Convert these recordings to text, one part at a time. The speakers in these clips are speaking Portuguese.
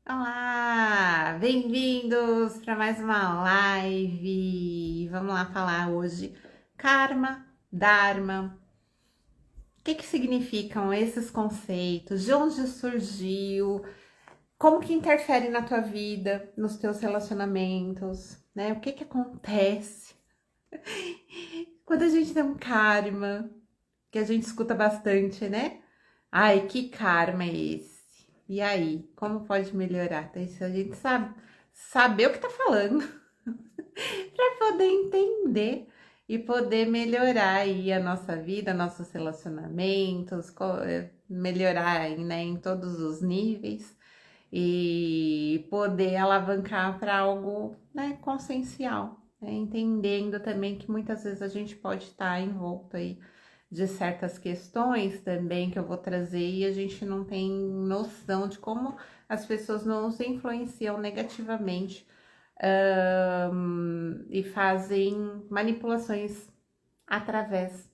Olá, bem-vindos para mais uma live. Vamos lá falar hoje Karma, Dharma. O que significam esses conceitos? De onde surgiu? Como que interfere na tua vida, nos teus relacionamentos, né? O que acontece quando a gente tem um karma, que a gente escuta bastante, né? Ai, que karma é esse? E aí, como pode melhorar? Então, isso a gente saber o que tá falando para poder entender e poder melhorar aí a nossa vida, nossos relacionamentos, melhorar aí, né, em todos os níveis e poder alavancar para algo, né, consciencial, né, entendendo também que muitas vezes a gente pode estar envolto aí de certas questões também que eu vou trazer e a gente não tem noção de como as pessoas nos influenciam negativamente e fazem manipulações através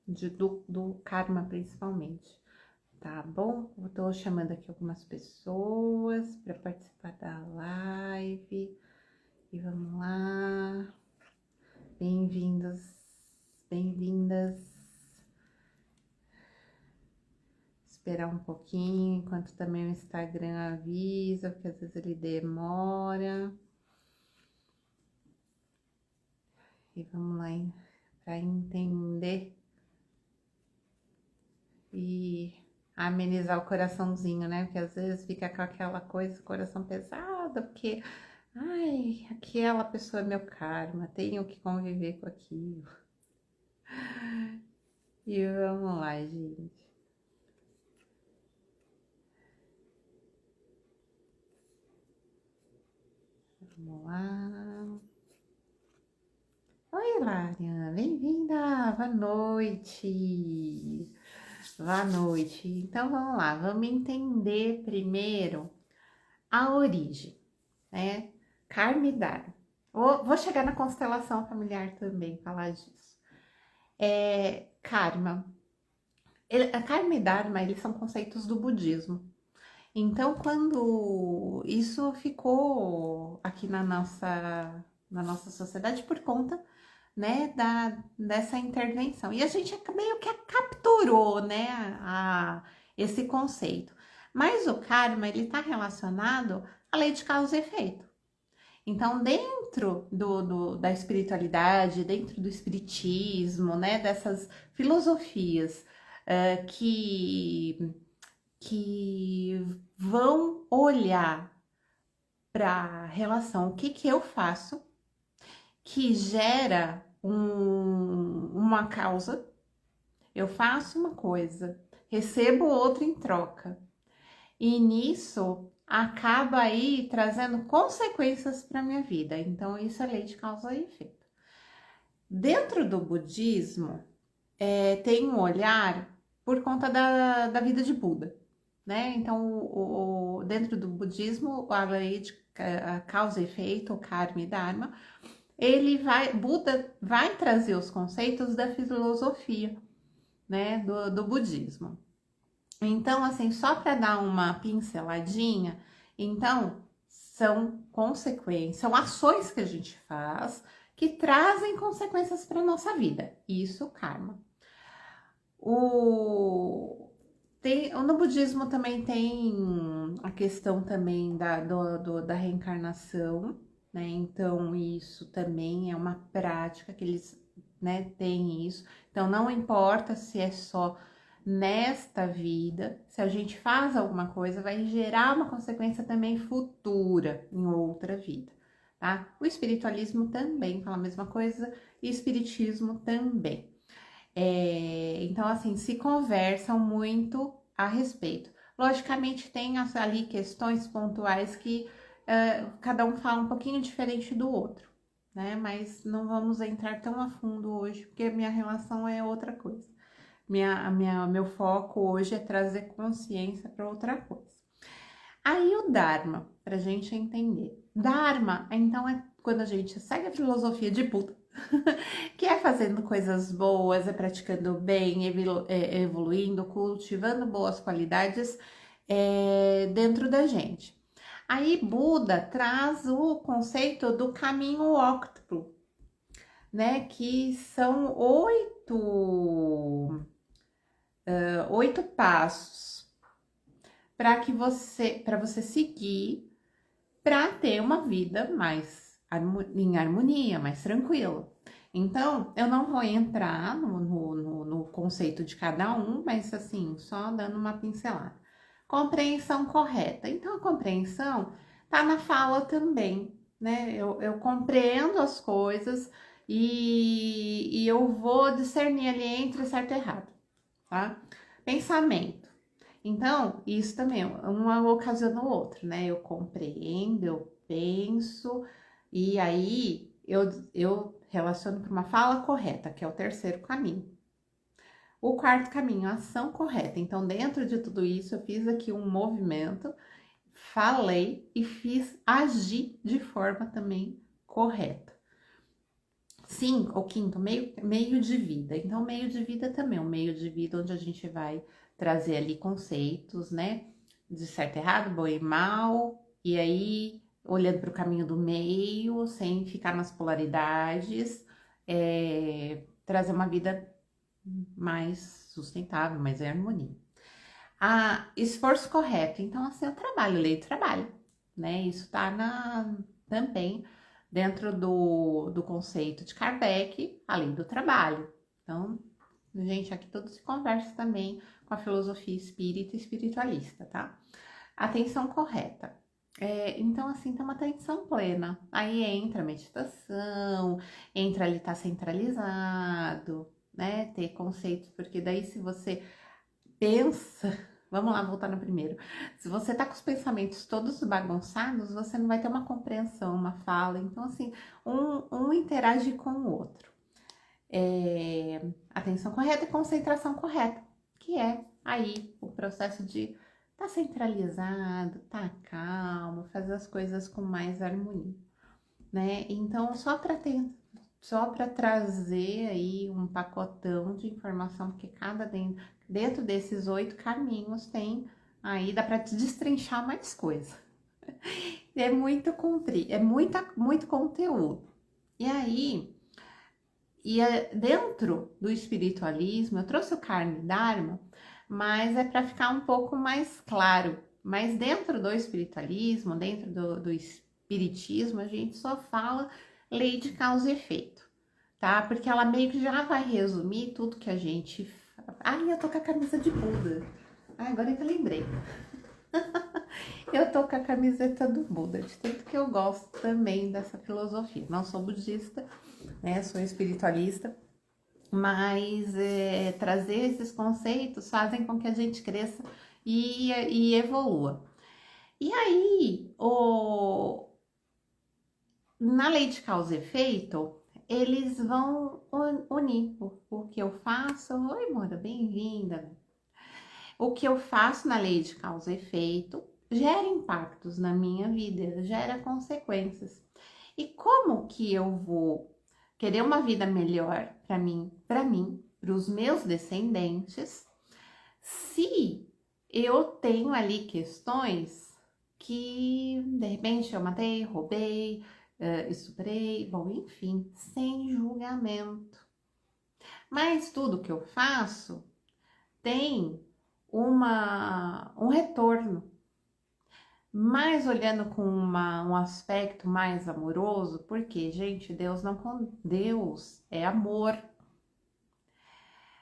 do karma, principalmente. Tá bom? Eu tô chamando aqui algumas pessoas para participar da live e vamos lá. Bem-vindos, bem-vindas. Esperar um pouquinho, enquanto também o Instagram avisa, porque às vezes ele demora. E vamos lá, para entender e amenizar o coraçãozinho, né? Porque às vezes fica com aquela coisa, coração pesado, porque, ai, aquela pessoa é meu karma, tenho que conviver com aquilo. E vamos lá, gente. Vamos lá. Oi, Lária, bem-vinda, boa noite. Boa noite. Então vamos lá, vamos entender primeiro a origem, né? Karma e Dharma. Vou chegar na constelação familiar também, falar disso. Karma. A karma e Dharma, eles são conceitos do budismo. Então, quando isso ficou aqui na nossa sociedade por conta, né, dessa intervenção. E a gente meio que capturou, né, esse conceito. Mas o karma, ele está relacionado à lei de causa e efeito. Então, dentro da espiritualidade, dentro do espiritismo, né, dessas filosofias que vão olhar para a relação, o que que eu faço, que gera uma causa, eu faço uma coisa, recebo outra em troca. E nisso acaba aí trazendo consequências para minha vida. Então, isso é lei de causa e efeito. Dentro do budismo, tem um olhar por conta da vida de Buda, né? Então, dentro do budismo, a lei de a causa e efeito, o karma e dharma, Buda vai trazer os conceitos da filosofia, né, do budismo. Então, assim, só para dar uma pinceladinha, então são consequências, são ações que a gente faz que trazem consequências para nossa vida. Isso, karma. No budismo também tem a questão também da reencarnação, né? Então, isso também é uma prática que eles, né, têm isso. Então, não importa se é só nesta vida, se a gente faz alguma coisa, vai gerar uma consequência também futura, em outra vida, tá? O espiritualismo também fala a mesma coisa, e espiritismo também. Então, assim, se conversam muito a respeito. Logicamente, tem ali questões pontuais que cada um fala um pouquinho diferente do outro, né? Mas não vamos entrar tão a fundo hoje, porque minha relação é outra coisa. Meu foco hoje é trazer consciência para outra coisa. Aí o Dharma, para a gente entender. Dharma, então, é quando a gente segue a filosofia de Buda, que é fazendo coisas boas, é praticando bem, evoluindo, cultivando boas qualidades dentro da gente. Aí Buda traz o conceito do caminho óctuplo, né? Que são oito passos para você seguir para ter uma vida mais em harmonia, mais tranquila. Então, eu não vou entrar no conceito de cada um, mas assim, só dando uma pincelada. Compreensão correta. Então, a compreensão tá na fala também, né? Eu compreendo as coisas e eu vou discernir ali entre certo e errado, tá? Pensamento. Então, isso também, uma ocasiona o outro, né? Eu compreendo, eu penso, e aí eu relaciono para uma fala correta, que é o terceiro caminho. O quarto caminho, a ação correta. Então, dentro de tudo isso, eu fiz aqui um movimento, falei e fiz agir de forma também correta. Sim, o quinto, meio de vida. Então, meio de vida também, um meio de vida onde a gente vai trazer ali conceitos, né? De certo e errado, bom e mal, e aí olhando para o caminho do meio, sem ficar nas polaridades, trazer uma vida mais sustentável, mais em harmonia. Esforço correto. Então, assim, eu trabalho, lei do trabalho, né? Isso tá também dentro do conceito de Kardec, a lei do trabalho. Então, gente, aqui tudo se conversa também com a filosofia espírita e espiritualista, tá? Atenção correta. Então, assim, tem uma atenção plena. Aí entra a meditação, entra ali, tá centralizado, né? Ter conceitos, porque daí se você pensa, vamos lá, voltar no primeiro. Se você tá com os pensamentos todos bagunçados, você não vai ter uma compreensão, uma fala. Então, assim, um interage com o outro. Atenção correta e concentração correta, que é aí o processo de tá centralizado, tá calmo, fazer as coisas com mais harmonia, né? Então, só para trazer aí um pacotão de informação, porque dentro desses 8 caminhos tem aí, dá para destrinchar mais coisa. É muito comprido, muito conteúdo. E aí, dentro do espiritualismo, eu trouxe o Karma e Dharma, mas é para ficar um pouco mais claro. Mas dentro do espiritualismo, dentro do espiritismo, a gente só fala lei de causa e efeito, tá? Porque ela meio que já vai resumir tudo que a gente. Eu tô com a camisa de Buda. Agora é que eu lembrei. Eu tô com a camiseta do Buda, de tanto que eu gosto também dessa filosofia. Não sou budista, né? Sou espiritualista, mas trazer esses conceitos fazem com que a gente cresça e evolua. E aí, na lei de causa e efeito, eles vão unir o que eu faço. Oi, Mora, bem-vinda. O que eu faço na lei de causa e efeito gera impactos na minha vida, gera consequências. E como que eu vou querer uma vida melhor para os meus descendentes, se eu tenho ali questões que de repente eu matei, roubei, estuprei, bom, enfim, sem julgamento. Mas tudo que eu faço tem um retorno, mas olhando com um aspecto mais amoroso, porque, gente, Deus é amor.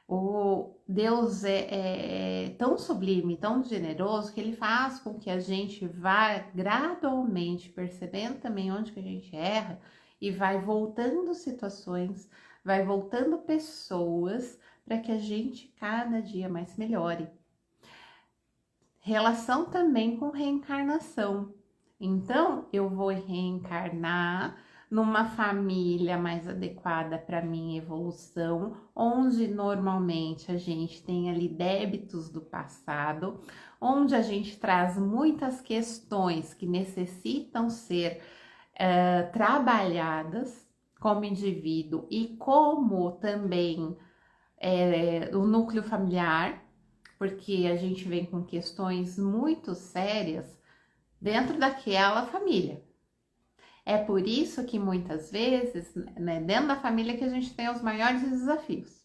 O Deus é tão sublime, tão generoso, que ele faz com que a gente vá gradualmente percebendo também onde que a gente erra e vai voltando situações, vai voltando pessoas para que a gente cada dia mais melhore. Relação também com reencarnação. Então, eu vou reencarnar numa família mais adequada para minha evolução, onde normalmente a gente tem ali débitos do passado, onde a gente traz muitas questões que necessitam ser trabalhadas como indivíduo e como também o núcleo familiar, porque a gente vem com questões muito sérias dentro daquela família. É por isso que muitas vezes, né, dentro da família que a gente tem os maiores desafios.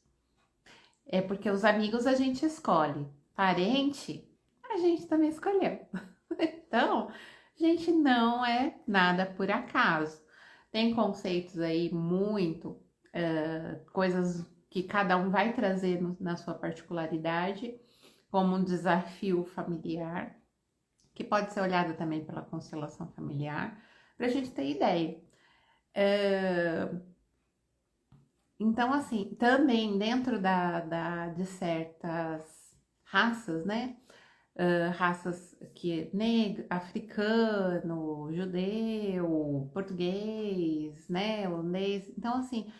É porque os amigos a gente escolhe, parente a gente também escolheu. Então, gente, não é nada por acaso. Tem conceitos aí muito, coisas que cada um vai trazer na sua particularidade, como um desafio familiar, que pode ser olhado também pela constelação familiar, para a gente ter ideia. Então, assim, também dentro de certas raças, né? Raças que africano, judeu, português, né? Holandês. Então, assim,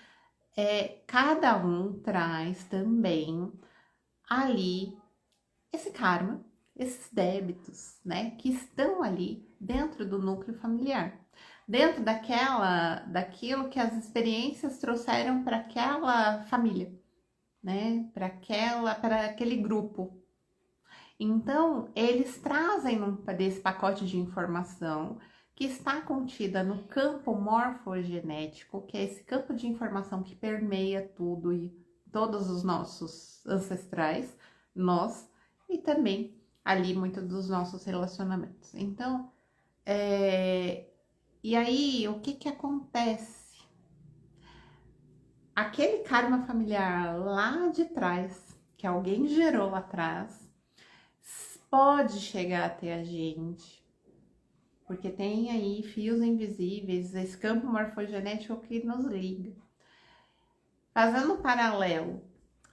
cada um traz também ali esse karma, esses débitos, né? Que estão ali dentro do núcleo familiar. Dentro daquilo que as experiências trouxeram para aquela família, né? Para aquele grupo. Então, eles trazem desse pacote de informação que está contida no campo morfogenético, que é esse campo de informação que permeia tudo e todos os nossos ancestrais, nós, e também ali muito dos nossos relacionamentos. Então, e aí, o que que acontece? Aquele karma familiar lá de trás, que alguém gerou lá atrás, pode chegar até a gente, porque tem aí fios invisíveis, esse campo morfogenético que nos liga. Fazendo um paralelo,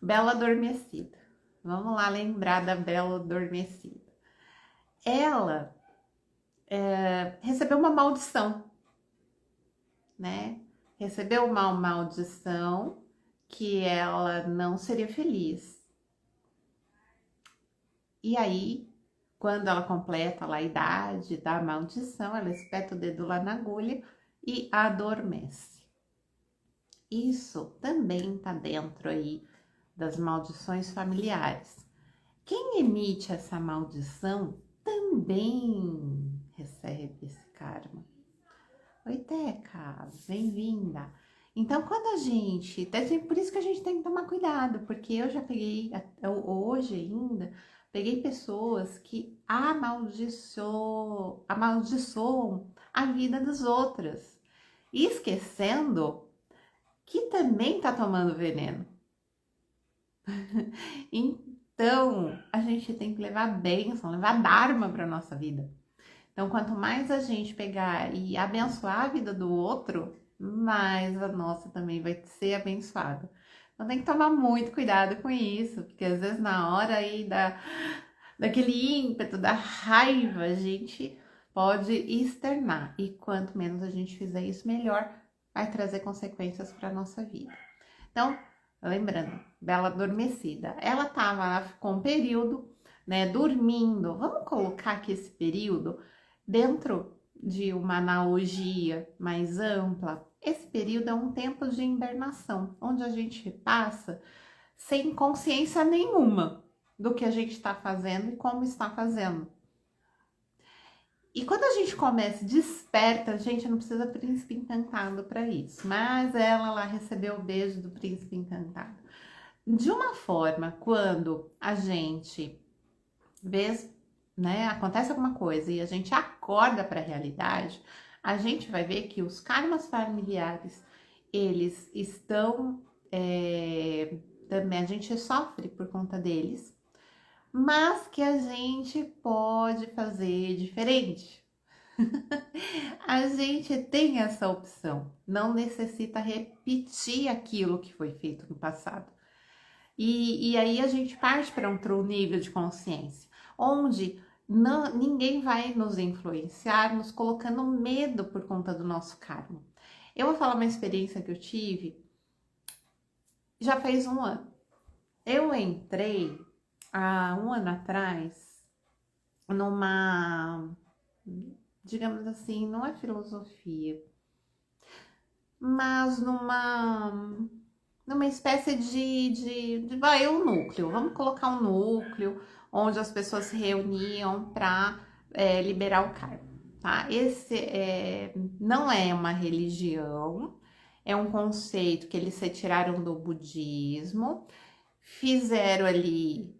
Bela Adormecida. Vamos lá lembrar da Bela Adormecida. Ela recebeu uma maldição, né? Recebeu uma maldição que ela não seria feliz. E aí, quando ela completa lá a idade da maldição, ela espeta o dedo lá na agulha e adormece. Isso também tá dentro aí das maldições familiares. Quem emite essa maldição também recebe esse karma. Oi, Teca, bem-vinda. Então, quando a gente... Por isso que a gente tem que tomar cuidado, porque eu já peguei, hoje ainda, peguei pessoas que amaldiçoam a vida das outras, esquecendo que também tá tomando veneno. Então, a gente tem que levar bênção, levar dharma para nossa vida. Então, quanto mais a gente pegar e abençoar a vida do outro, mais a nossa também vai ser abençoada. Então, tem que tomar muito cuidado com isso, porque às vezes na hora aí daquele ímpeto, da raiva, a gente pode externar. E quanto menos a gente fizer isso, melhor vai trazer consequências para a nossa vida. Então, lembrando, Bela Adormecida, ela ficou um período, né, dormindo. Vamos colocar aqui esse período dentro de uma analogia mais ampla. Esse período é um tempo de hibernação, onde a gente passa sem consciência nenhuma do que a gente está fazendo e como está fazendo. E quando a gente começa, desperta, a gente não precisa príncipe encantado para isso, mas ela lá recebeu o beijo do príncipe encantado. De uma forma, quando a gente vê, né, acontece alguma coisa e a gente acorda para a realidade, a gente vai ver que os karmas familiares, eles estão, também a gente sofre por conta deles, mas que a gente pode fazer diferente. A gente tem essa opção, não necessita repetir aquilo que foi feito no passado. E aí a gente parte para outro nível de consciência, onde ninguém vai nos influenciar, nos colocando medo por conta do nosso karma. Eu vou falar uma experiência que eu tive já faz 1 ano. Eu entrei há 1 ano atrás numa, digamos assim, não é filosofia, mas numa espécie vai, um núcleo, vamos colocar um núcleo onde as pessoas se reuniam para liberar o karma. tá? Esse não é uma religião, é um conceito que eles retiraram do budismo, fizeram ali,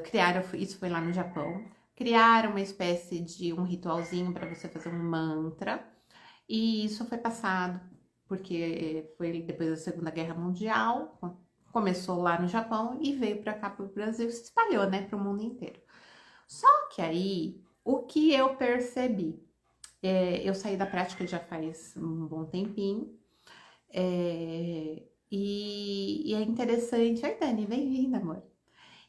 criaram, isso foi lá no Japão, criaram uma espécie de um ritualzinho para você fazer um mantra, e isso foi passado, porque foi depois da Segunda Guerra Mundial, começou lá no Japão e veio para cá para o Brasil, se espalhou, né, para o mundo inteiro. Só que aí, o que eu percebi? Eu saí da prática já faz um bom tempinho, e é interessante. Ai, Dani, bem-vinda, amor.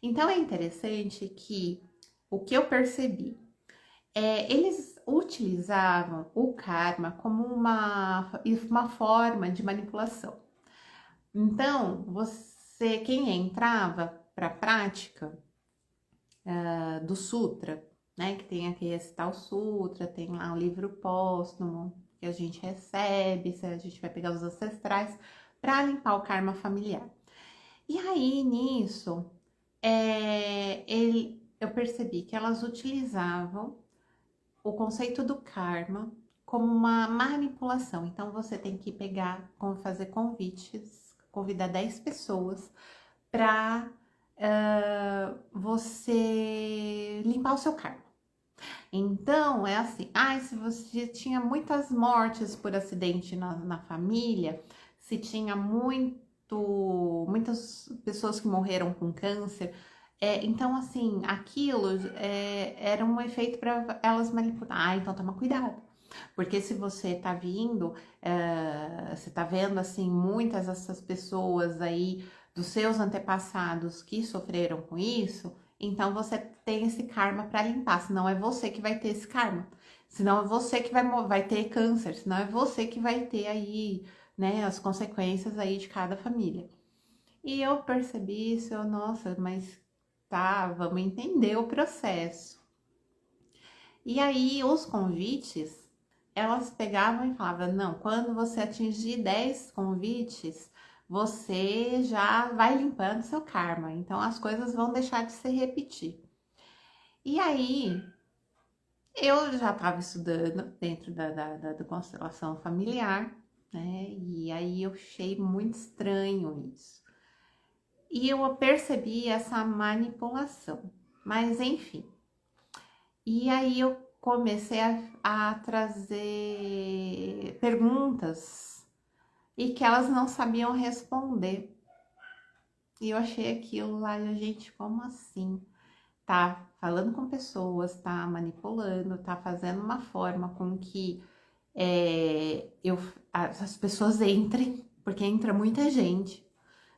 Então é interessante que o que eu percebi eles utilizavam o karma como uma forma de manipulação. Então, quem entrava para a prática do Sutra, né, que tem aqui esse tal Sutra, tem lá o livro póstumo que a gente recebe, se a gente vai pegar os ancestrais para limpar o karma familiar. E aí, nisso, eu percebi que elas utilizavam o conceito do karma como uma manipulação. Então, você tem que fazer convites, convidar 10 pessoas para você limpar o seu karma. Então, é assim, se você tinha muitas mortes por acidente na família, se tinha muitas pessoas que morreram com câncer, então, assim, aquilo era um efeito para elas manipular. Então toma cuidado. Porque se você tá vindo, você tá vendo, assim, muitas dessas pessoas aí dos seus antepassados que sofreram com isso, então você tem esse karma para limpar. Senão é você que vai ter esse karma. Senão é você que vai ter câncer. Senão é você que vai ter aí, né, as consequências aí de cada família. E eu percebi isso, nossa, mas tá, vamos entender o processo. E aí, os convites, elas pegavam e falavam, não, quando você atingir 10 convites, você já vai limpando seu karma. Então, as coisas vão deixar de se repetir. E aí, eu já estava estudando dentro da constelação familiar, né? E aí, eu achei muito estranho isso. E eu percebi essa manipulação. Mas, enfim. E aí eu comecei a trazer perguntas e que elas não sabiam responder. E eu achei aquilo lá, gente, como assim? Tá falando com pessoas, tá manipulando, tá fazendo uma forma com que as pessoas entrem, porque entra muita gente,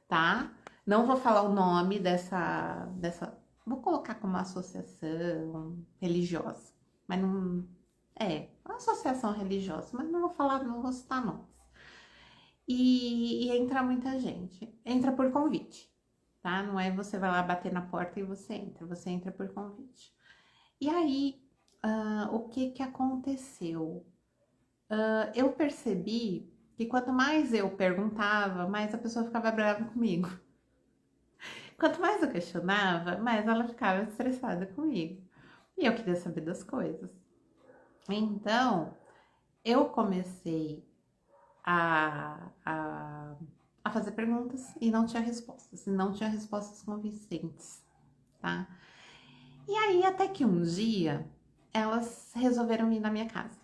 tá? Não vou falar o nome dessa, vou colocar como uma associação religiosa, mas não uma associação religiosa, mas não vou falar, não vou citar nomes. E entra muita gente, entra por convite, tá? Não é você vai lá bater na porta e você entra por convite. E aí, o que aconteceu? Eu percebi que quanto mais eu perguntava, mais a pessoa ficava brava comigo. Quanto mais eu questionava, mais ela ficava estressada comigo. E eu queria saber das coisas. Então, eu comecei a fazer perguntas e não tinha respostas. E não tinha respostas convincentes, tá? E aí, até que um dia, elas resolveram ir na minha casa.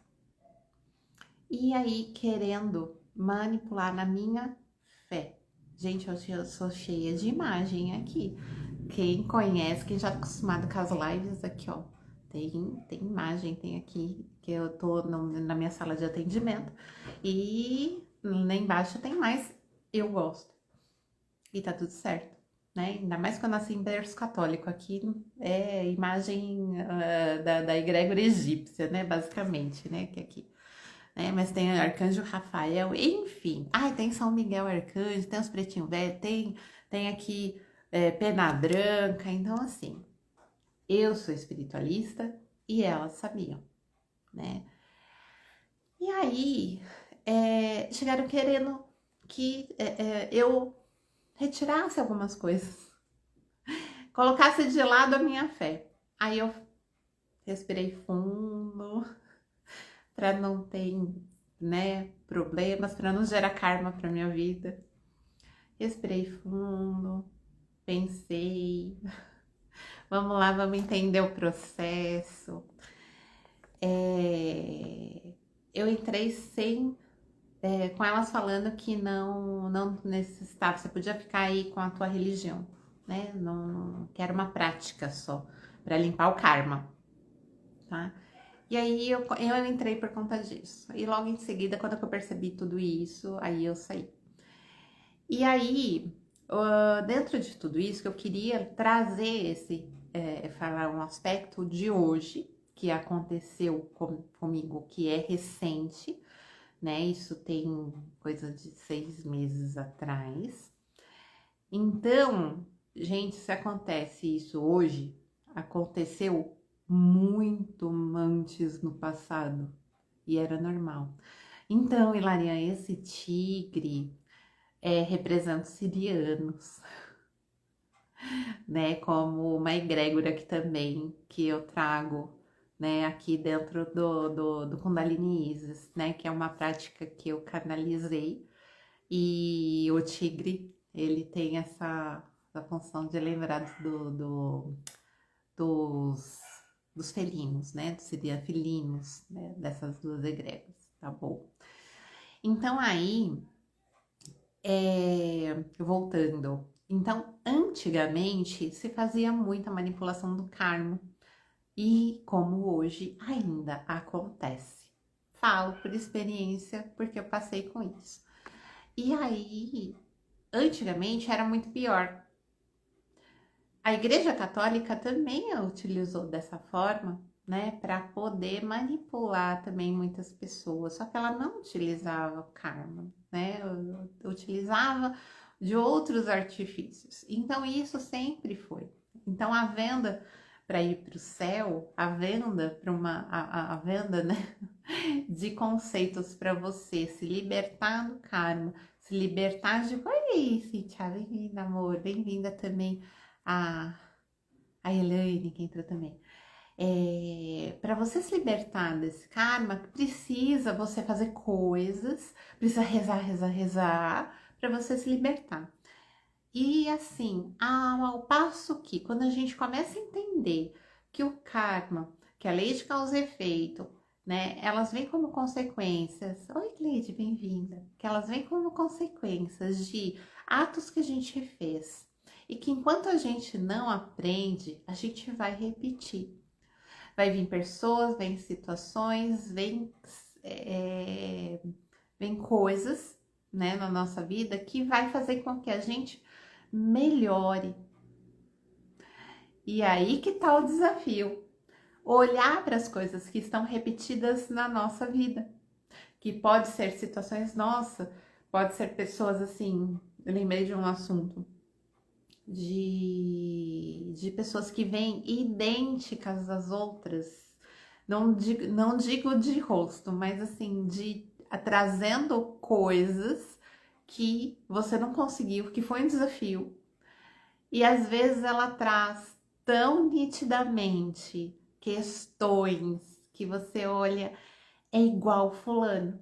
E aí, querendo manipular na minha fé. Gente, eu sou cheia de imagem aqui. Quem conhece, quem já tá acostumado com as lives aqui, ó. Tem imagem, tem aqui, que eu tô na minha sala de atendimento. E lá embaixo tem mais. Eu gosto. E tá tudo certo, né? Ainda mais que eu nasci em berço católico. Aqui é imagem da egrégora egípcia, né? Basicamente, né? Que aqui. Né? Mas tem Arcanjo Rafael, enfim. Ai, tem São Miguel Arcanjo, tem os pretinhos velhos, tem aqui Pena Branca. Então, assim, eu sou espiritualista e elas sabiam, né? E aí, chegaram querendo que eu retirasse algumas coisas, colocasse de lado a minha fé. Aí eu respirei fundo, para não ter, né, problemas, para não gerar karma para minha vida. Respirei fundo, pensei, vamos lá, vamos entender o processo. Eu entrei com elas falando que não necessitava, você podia ficar aí com a tua religião, né? Não, que era uma prática só, para limpar o karma, tá? E aí eu entrei por conta disso. E logo em seguida, quando eu percebi tudo isso, aí eu saí. E aí, dentro de tudo isso, que eu queria trazer falar um aspecto de hoje, que aconteceu comigo, que é recente, né? Isso tem coisa de 6 meses atrás. Então, gente, se acontece isso hoje, aconteceu muito antes no passado e era normal. Então, Hilarian, esse tigre representa os sirianos, né? Como uma egrégora aqui também que eu trago, né? Aqui dentro do Kundalini Isis, né? Que é uma prática que eu canalizei. E o tigre, ele tem essa função de lembrar dos, dos felinos, né? Seria felinos, né? Dessas duas egrégoras, tá bom? Então aí, voltando. Então, antigamente se fazia muita manipulação do karma e como hoje ainda acontece. Falo por experiência porque eu passei com isso. E aí, antigamente era muito pior. A Igreja Católica também a utilizou dessa forma, né, para poder manipular também muitas pessoas, só que ela não utilizava o karma, né, utilizava de outros artifícios. Então isso sempre foi. Então a venda para ir para o céu, a venda para a venda, né, de conceitos para você se libertar do karma, se libertar de. Oi, Cíntia, bem-vinda, amor, bem-vinda também a Elaine, que entrou também. Para você se libertar desse karma, precisa você fazer coisas, precisa rezar, para você se libertar. E assim, ao passo que quando a gente começa a entender que o karma, que a lei de causa e efeito, né, elas vêm como consequências. Oi, Cleide, bem-vinda. Que elas vêm como consequências de atos que a gente fez. E que enquanto a gente não aprende, a gente vai repetir. Vai vir pessoas, vem situações, vem coisas, né, na nossa vida que vai fazer com que a gente melhore. E aí que tá o desafio. Olhar para as coisas que estão repetidas na nossa vida. Que pode ser situações nossas, pode ser pessoas assim. Eu lembrei de um assunto de pessoas que vêm idênticas às outras. Não digo de rosto, mas assim, trazendo coisas que você não conseguiu, que foi um desafio. E às vezes ela traz tão nitidamente questões que você olha, é igual fulano.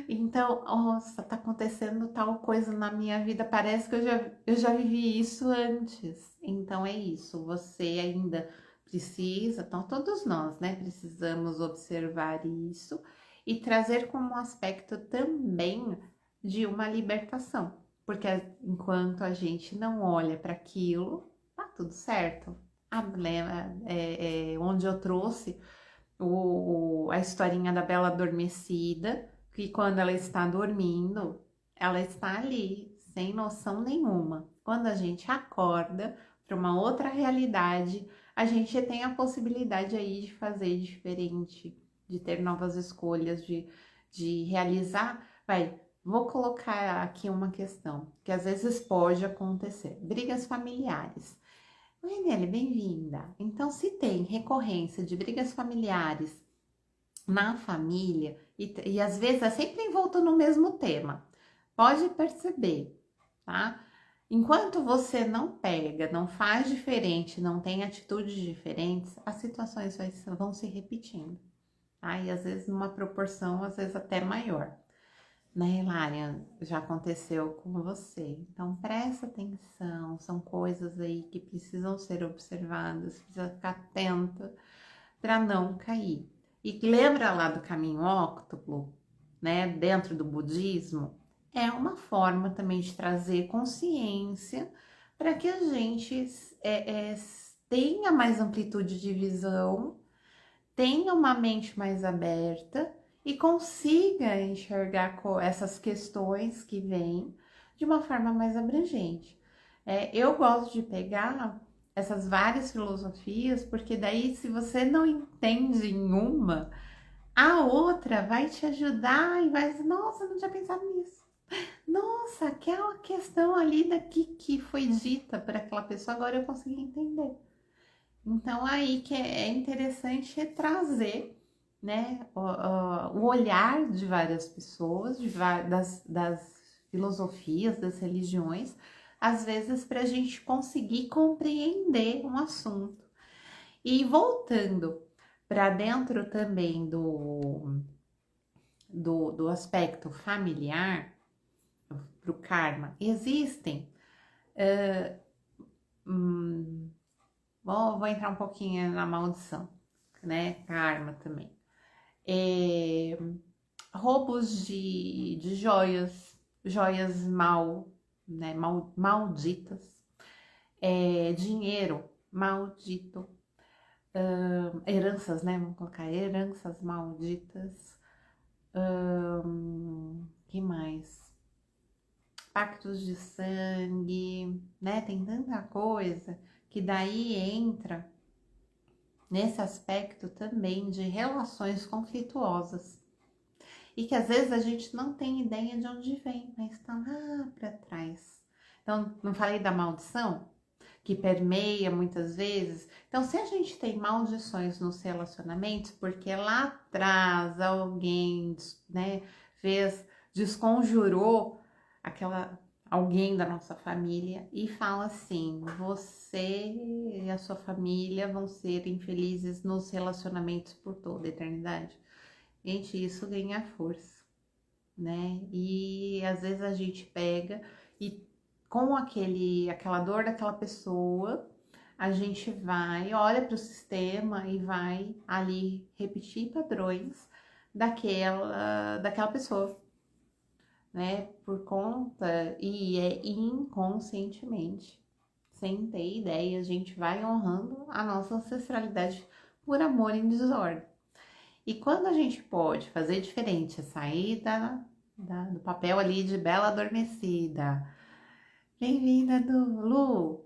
Então, nossa, tá acontecendo tal coisa na minha vida, parece que eu já vivi isso antes. Então é isso, você ainda precisa, então todos nós, né, precisamos observar isso e trazer como um aspecto também de uma libertação, porque enquanto a gente não olha para aquilo, tá tudo certo. Onde eu trouxe a historinha da Bela Adormecida, que quando ela está dormindo, ela está ali, sem noção nenhuma. Quando a gente acorda para uma outra realidade, a gente tem a possibilidade aí de fazer diferente, de ter novas escolhas, de realizar. Vou colocar aqui uma questão, que às vezes pode acontecer. Brigas familiares. Oi, Nelly, bem-vinda. Então, se tem recorrência de brigas familiares na família, e às vezes é sempre envolto no mesmo tema, pode perceber, tá? Enquanto você não pega, não faz diferente, não tem atitudes diferentes, as situações vão se repetindo. Tá? E às vezes numa proporção, às vezes até maior. Né, Hilária? Já aconteceu com você. Então presta atenção, são coisas aí que precisam ser observadas, precisa ficar atenta para não cair. E lembra lá do caminho óctuplo, né? Dentro do budismo, é uma forma também de trazer consciência para que a gente tenha mais amplitude de visão, tenha uma mente mais aberta e consiga enxergar essas questões que vêm de uma forma mais abrangente. Eu gosto de pegar essas várias filosofias, porque daí, se você não entende em uma, a outra vai te ajudar e vai dizer, nossa, não tinha pensado nisso. Nossa, aquela questão ali daqui que foi dita por aquela pessoa, agora eu consegui entender. Então, aí que é interessante trazer, né, o olhar de várias pessoas, das filosofias, das religiões, às vezes para a gente conseguir compreender um assunto. E voltando para dentro também do aspecto familiar, para o karma, existem. Vou entrar um pouquinho na maldição, né? Karma também. É, roubos de joias, joias né? Malditas. Dinheiro maldito. Heranças, né? Vamos colocar heranças malditas. Que mais? Pactos de sangue, né? Tem tanta coisa que daí entra nesse aspecto também de relações conflituosas. E que às vezes a gente não tem ideia de onde vem, mas está lá para trás. Então, não falei da maldição? Que permeia muitas vezes. Então, se a gente tem maldições nos relacionamentos, porque lá atrás alguém, né, desconjurou alguém da nossa família e fala assim: você e a sua família vão ser infelizes nos relacionamentos por toda a eternidade. Gente, isso ganha força, né? E às vezes a gente pega e com aquela dor daquela pessoa, a gente vai, olha para o sistema e vai ali repetir padrões daquela pessoa, né? Por conta, e é inconscientemente, sem ter ideia, a gente vai honrando a nossa ancestralidade por amor em desordem. E quando a gente pode fazer diferente, sair do papel ali de bela adormecida, bem-vinda do Lu,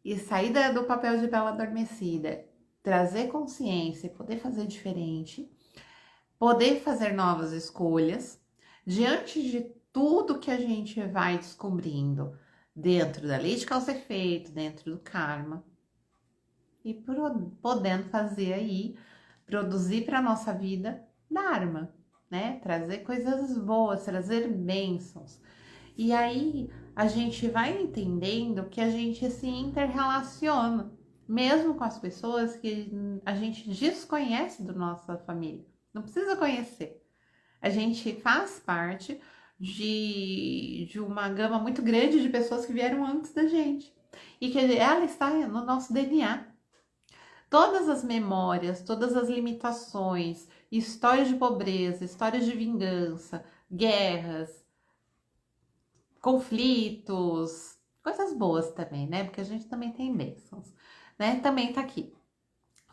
e sair do papel de bela adormecida, trazer consciência e poder fazer diferente, poder fazer novas escolhas, diante de tudo que a gente vai descobrindo dentro da lei de causa e efeito, dentro do karma, e podendo fazer aí, produzir para nossa vida Dharma, né? Trazer coisas boas, trazer bênçãos. E aí a gente vai entendendo que a gente se interrelaciona, mesmo com as pessoas que a gente desconhece da nossa família. Não precisa conhecer. A gente faz parte de uma gama muito grande de pessoas que vieram antes da gente. E que ela está no nosso DNA. Todas as memórias, todas as limitações, histórias de pobreza, histórias de vingança, guerras, conflitos, coisas boas também, né? Porque a gente também tem bênçãos, né? Também tá aqui.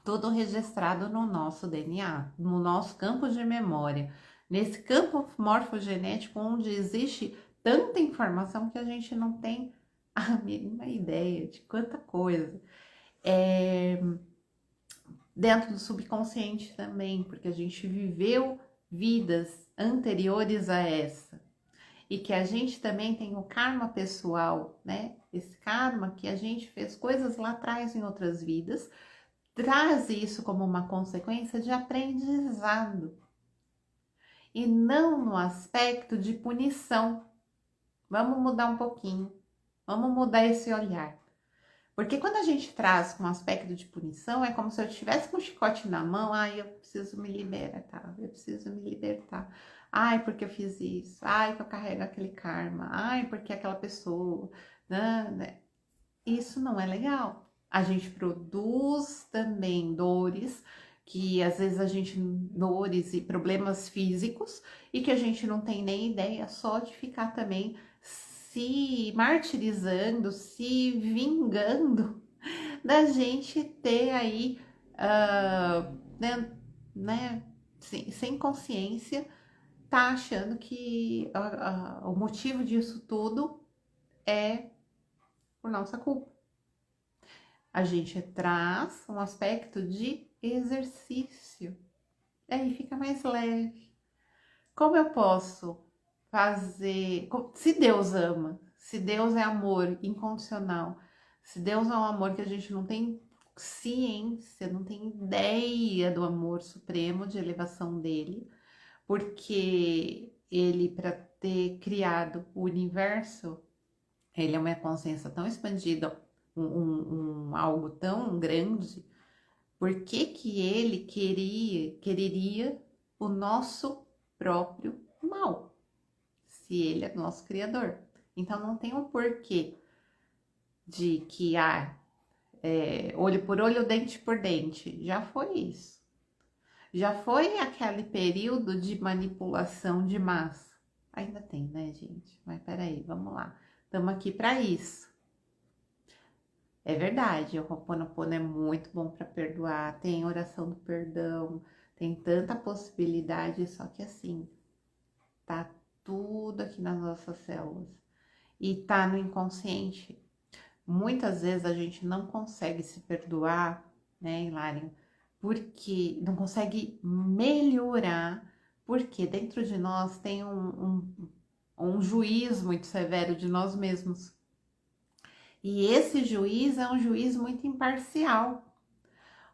Tudo registrado no nosso DNA, no nosso campo de memória, nesse campo morfogenético onde existe tanta informação que a gente não tem a mínima ideia de quanta coisa. Dentro do subconsciente também, porque a gente viveu vidas anteriores a essa. E que a gente também tem o karma pessoal, né? Esse karma que a gente fez coisas lá atrás em outras vidas, traz isso como uma consequência de aprendizado. E não no aspecto de punição. Vamos mudar um pouquinho. Vamos mudar esse olhar. Porque quando a gente traz com um aspecto de punição, é como se eu estivesse com um chicote na mão, ai, eu preciso me libertar, eu preciso me libertar. Ai, porque eu fiz isso, ai, que eu carrego aquele karma, ai, porque aquela pessoa, né? Isso não é legal. A gente produz também dores, que às vezes a gente, dores e problemas físicos, e que a gente não tem nem ideia, só de ficar também se martirizando, se vingando da gente ter aí, né, sem consciência, tá achando que o motivo disso tudo é por nossa culpa. A gente traz um aspecto de exercício, aí fica mais leve. Como eu posso fazer? Se Deus ama, se Deus é amor incondicional, se Deus é um amor que a gente não tem ciência, não tem ideia do amor supremo, de elevação dele, porque ele, para ter criado o universo, ele é uma consciência tão expandida, algo tão grande. Por que que ele quereria o nosso próprio mal, se ele é nosso criador? Então não tem um porquê de que olho por olho, dente por dente. Já foi isso. Já foi aquele período de manipulação de massa. Ainda tem, né, gente? Mas peraí, vamos lá. Estamos aqui para isso. É verdade, o Ho'oponopono é muito bom para perdoar, tem oração do perdão, tem tanta possibilidade, só que assim, tá tudo aqui nas nossas células e tá no inconsciente. Muitas vezes a gente não consegue se perdoar, né, Hilário? Porque não consegue melhorar, porque dentro de nós tem um juiz muito severo de nós mesmos. E esse juiz é um juiz muito imparcial,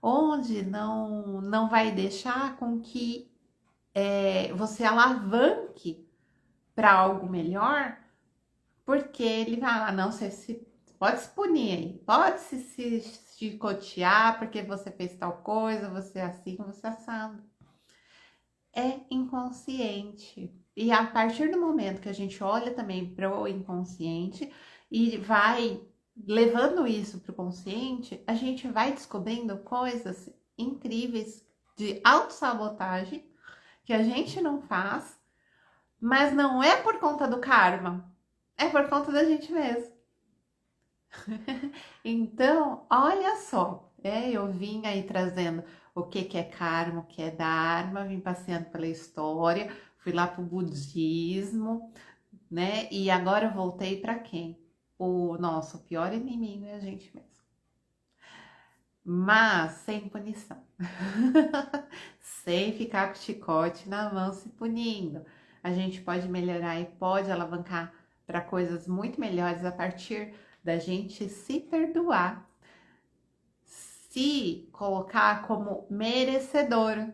onde não vai deixar com que você alavanque para algo melhor, porque ele vai lá, não, você pode se punir aí, pode se chicotear porque você fez tal coisa, você é assim, você é assado. É inconsciente. E a partir do momento que a gente olha também para o inconsciente e vai levando isso para o consciente, a gente vai descobrindo coisas incríveis de autossabotagem que a gente não faz, mas não é por conta do karma, é por conta da gente mesmo. Então, olha só, eu vim aí trazendo o que é karma, o que é dharma, vim passeando pela história, fui lá pro budismo, né? E agora eu voltei para quem? O nosso pior inimigo é a gente mesmo. Mas sem punição. Sem ficar com chicote na mão se punindo. A gente pode melhorar e pode alavancar para coisas muito melhores a partir da gente se perdoar, se colocar como merecedor.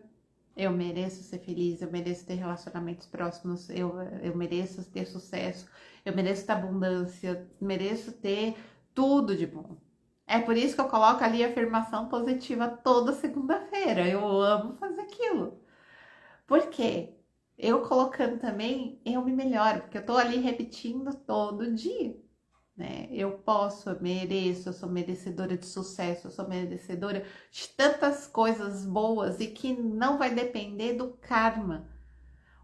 Eu mereço ser feliz, eu mereço ter relacionamentos próximos, eu mereço ter sucesso, eu mereço ter abundância, mereço ter tudo de bom. É por isso que eu coloco ali a afirmação positiva toda segunda-feira. Eu amo fazer aquilo. Por quê? Eu colocando também, eu me melhoro, porque eu tô ali repetindo todo dia, né? Eu posso, eu mereço, eu sou merecedora de sucesso, eu sou merecedora de tantas coisas boas e que não vai depender do karma.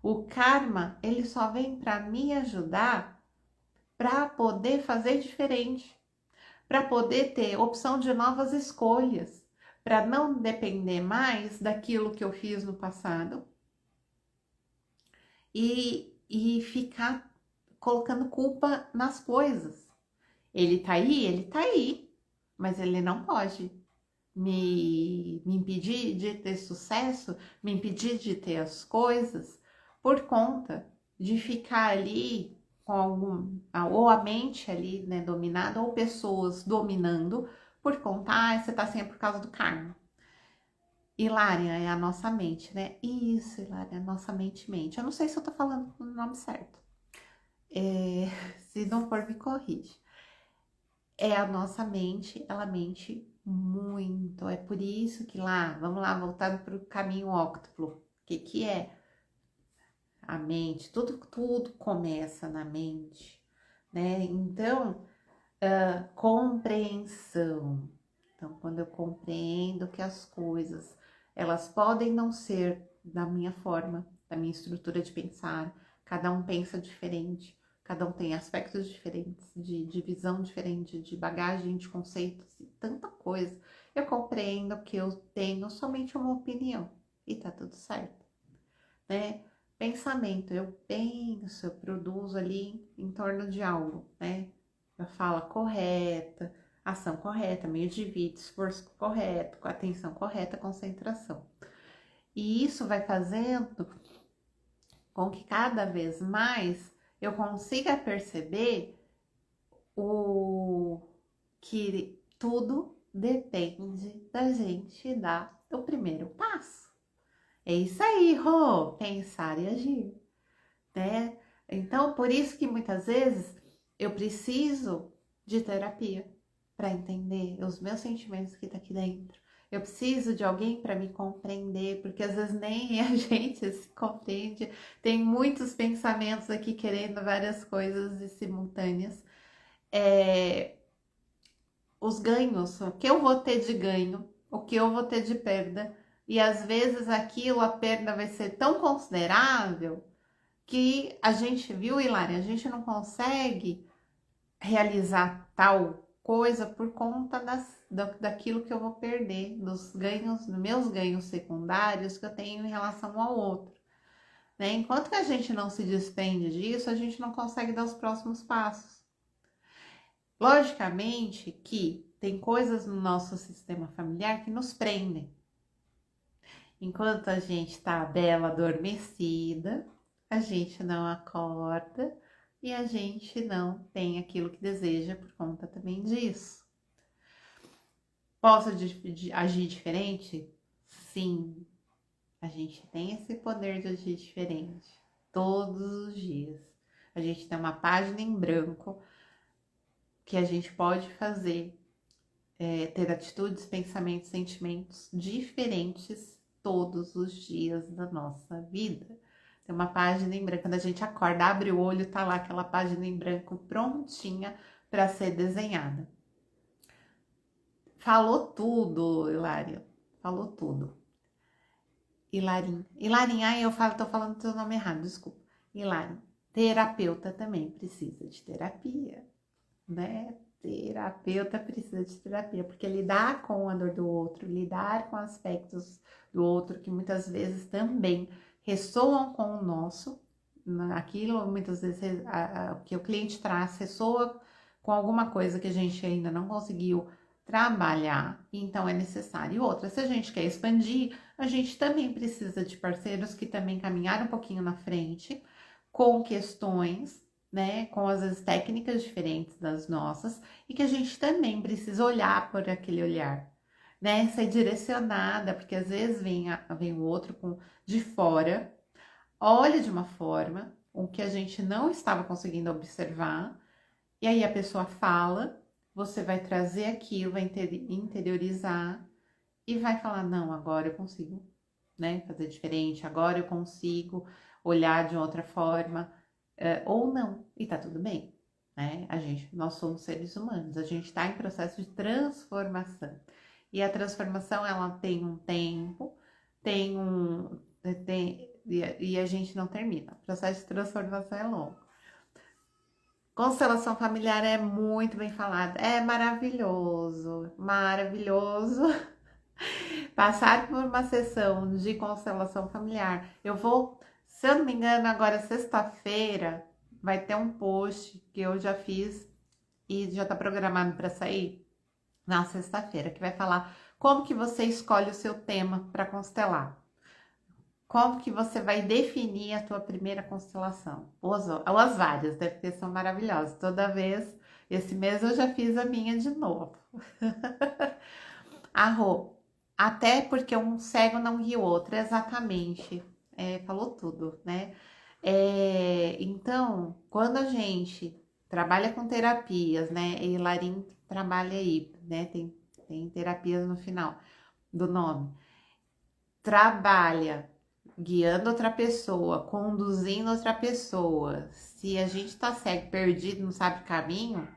O karma, ele só vem para me ajudar para poder fazer diferente, para poder ter opção de novas escolhas, para não depender mais daquilo que eu fiz no passado e ficar colocando culpa nas coisas. Ele tá aí, mas ele não pode me impedir de ter sucesso, me impedir de ter as coisas por conta de ficar ali com ou a mente ali, né, dominada, ou pessoas dominando por conta, você tá assim é por causa do karma. Hilária é a nossa mente, né? Isso, Hilária, a nossa mente mente. Eu não sei se eu tô falando o nome certo. Se não for, me corrige. é a nossa mente, ela mente muito. É por isso que lá, vamos lá, voltando para o caminho óctuplo. O que é a mente? Tudo começa na mente, né? Então, compreensão. Então, quando eu compreendo que as coisas, elas podem não ser da minha forma, da minha estrutura de pensar, cada um pensa diferente, cada um tem aspectos diferentes, de visão diferente, de bagagem, de conceitos e tanta coisa. Eu compreendo que eu tenho somente uma opinião e tá tudo certo, né? Pensamento, eu penso, eu produzo ali em torno de algo, né? A fala correta, ação correta, meio de vida, esforço correto, com atenção correta, concentração. E isso vai fazendo com que cada vez mais eu consiga perceber o que tudo depende da gente dar o primeiro passo. É isso aí, Rô, pensar e agir, né? Então, por isso que muitas vezes eu preciso de terapia para entender os meus sentimentos que tá aqui dentro. Eu preciso de alguém para me compreender, porque às vezes nem a gente se compreende. Tem muitos pensamentos aqui querendo várias coisas e simultâneas. É, os ganhos, o que eu vou ter de ganho, o que eu vou ter de perda, e às vezes aquilo, a perda vai ser tão considerável que a gente viu, Hilária, a gente não consegue realizar tal coisa por conta daquilo que eu vou perder, dos ganhos, dos meus ganhos secundários que eu tenho em relação um ao outro, né? Enquanto que a gente não se desprende disso, a gente não consegue dar os próximos passos. Logicamente que tem coisas no nosso sistema familiar que nos prendem. Enquanto a gente está bela adormecida, a gente não acorda e a gente não tem aquilo que deseja por conta também disso. Posso agir diferente? Sim, a gente tem esse poder de agir diferente todos os dias. A gente tem uma página em branco que a gente pode fazer, ter atitudes, pensamentos, sentimentos diferentes todos os dias da nossa vida. Tem uma página em branco, quando a gente acorda, abre o olho, tá lá aquela página em branco prontinha para ser desenhada. Falou tudo, Hilário. Falou tudo. Hilarim. Hilarim, ai, tô falando seu nome errado, desculpa. Hilarim. Terapeuta também precisa de terapia, né? Terapeuta precisa de terapia, porque lidar com a dor do outro, lidar com aspectos do outro que muitas vezes também ressoam com o nosso, aquilo muitas vezes que o cliente traz ressoa com alguma coisa que a gente ainda não conseguiu trabalhar, então é necessário. E outra, se a gente quer expandir, a gente também precisa de parceiros que também caminharam um pouquinho na frente com questões, né, com às vezes técnicas diferentes das nossas e que a gente também precisa olhar por aquele olhar, né, ser direcionada, porque às vezes vem o outro de fora, olha de uma forma o que a gente não estava conseguindo observar, e aí a pessoa fala, você vai trazer aquilo, vai interiorizar e vai falar, não, agora eu consigo, né, fazer diferente, agora eu consigo olhar de outra forma, ou não, e tá tudo bem, né? Nós somos seres humanos, a gente está em processo de transformação. E a transformação, ela tem um tempo, e a gente não termina. O processo de transformação é longo. Constelação familiar é muito bem falada, é maravilhoso, maravilhoso. Passar por uma sessão de constelação familiar. Eu vou, se eu não me engano, agora sexta-feira vai ter um post que eu já fiz e já está programado para sair na sexta-feira, que vai falar como que você escolhe o seu tema para constelar. Como que você vai definir a tua primeira constelação? Ou as várias, deve ter, são maravilhosas. Toda vez, esse mês eu já fiz a minha de novo. Arro, até porque um cego não guia o outro, exatamente. Falou tudo, né? Então, quando a gente trabalha com terapias, né? E Larim trabalha aí, né? Tem terapias no final do nome. Trabalha guiando outra pessoa, conduzindo outra pessoa. Se a gente tá cego, perdido, não sabe o caminho,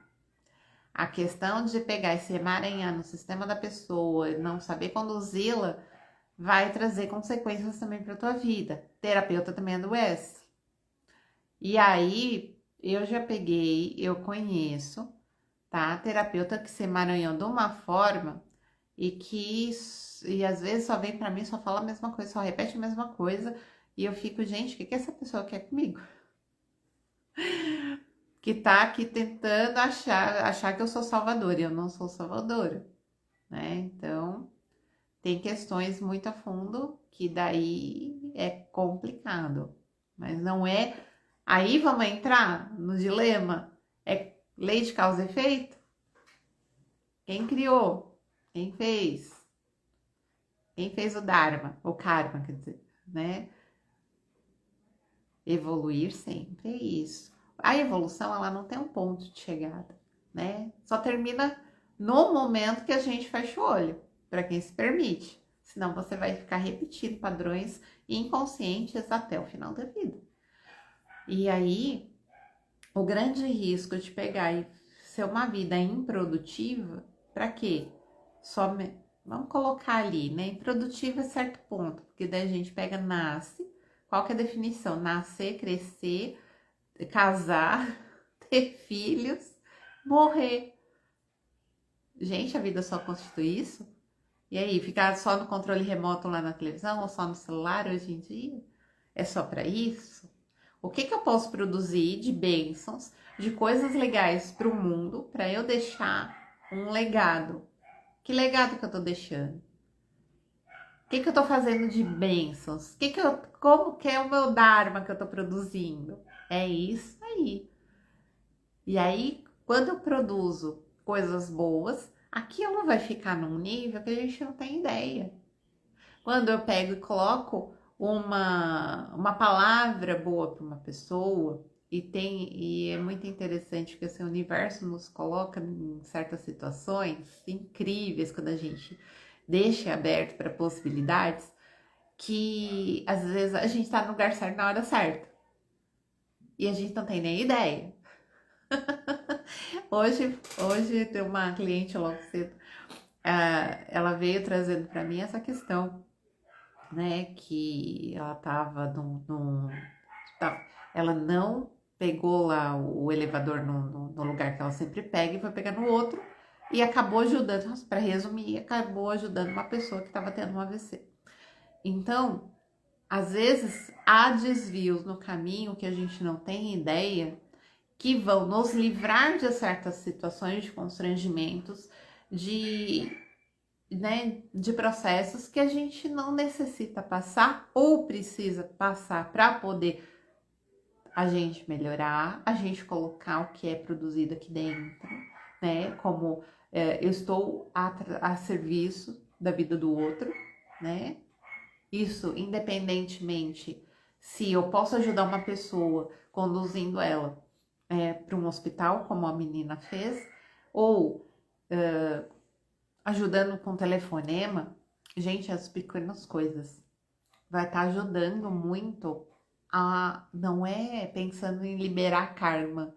a questão de pegar esse emaranhar no sistema da pessoa e não saber conduzi-la vai trazer consequências também para tua vida. Terapeuta também adoece. E aí, eu já peguei, eu conheço, tá? Terapeuta que se emaranhou de uma forma e às vezes só vem para mim, só fala a mesma coisa, só repete a mesma coisa, e eu fico, gente, o que essa pessoa quer comigo? Que tá aqui tentando achar que eu sou salvadora, e eu não sou salvadora, né? Então, tem questões muito a fundo que daí é complicado, mas não é. Aí vamos entrar no dilema: é lei de causa e efeito? Quem criou? Quem fez? Quem fez o Dharma? O Karma, quer dizer, né? Evoluir sempre é isso. A evolução, ela não tem um ponto de chegada, né? Só termina no momento que a gente fecha o olho, para quem se permite. Senão você vai ficar repetindo padrões inconscientes até o final da vida. E aí, o grande risco de pegar e ser uma vida improdutiva, para quê? Vamos colocar ali, né? Improdutiva a certo ponto, porque daí a gente pega, nasce. Qual que é a definição? Nascer, crescer, casar, ter filhos, morrer. Gente, a vida só constitui isso? E aí, ficar só no controle remoto lá na televisão ou só no celular hoje em dia? É só para isso? O que eu posso produzir de bênçãos, de coisas legais para o mundo, para eu deixar um legado? Que legado que eu tô deixando? O que eu tô fazendo de bênçãos? Como que é o meu Dharma que eu tô produzindo? É isso aí. E aí, quando eu produzo coisas boas, aquilo vai ficar num nível que a gente não tem ideia. Quando eu pego e coloco uma palavra boa para uma pessoa, e é muito interessante que esse universo nos coloca em certas situações incríveis quando a gente deixa aberto para possibilidades, que às vezes a gente está no lugar certo na hora certa e a gente não tem nem ideia. Hoje tem uma cliente logo cedo, ela veio trazendo para mim essa questão, né, que ela tava ela não pegou lá o elevador no lugar que ela sempre pega e foi pegar no outro e acabou ajudando, para resumir, acabou ajudando uma pessoa que estava tendo um AVC. Então, às vezes há desvios no caminho que a gente não tem ideia, que vão nos livrar de certas situações de constrangimentos, de, né, de processos que a gente não necessita passar ou precisa passar para poder a gente melhorar, a gente colocar o que é produzido aqui dentro, né? Como eu estou a serviço da vida do outro, né? Isso independentemente se eu posso ajudar uma pessoa conduzindo ela para um hospital, como a menina fez, ou ajudando com telefonema, gente, as pequenas coisas vai estar ajudando muito não é pensando em liberar karma,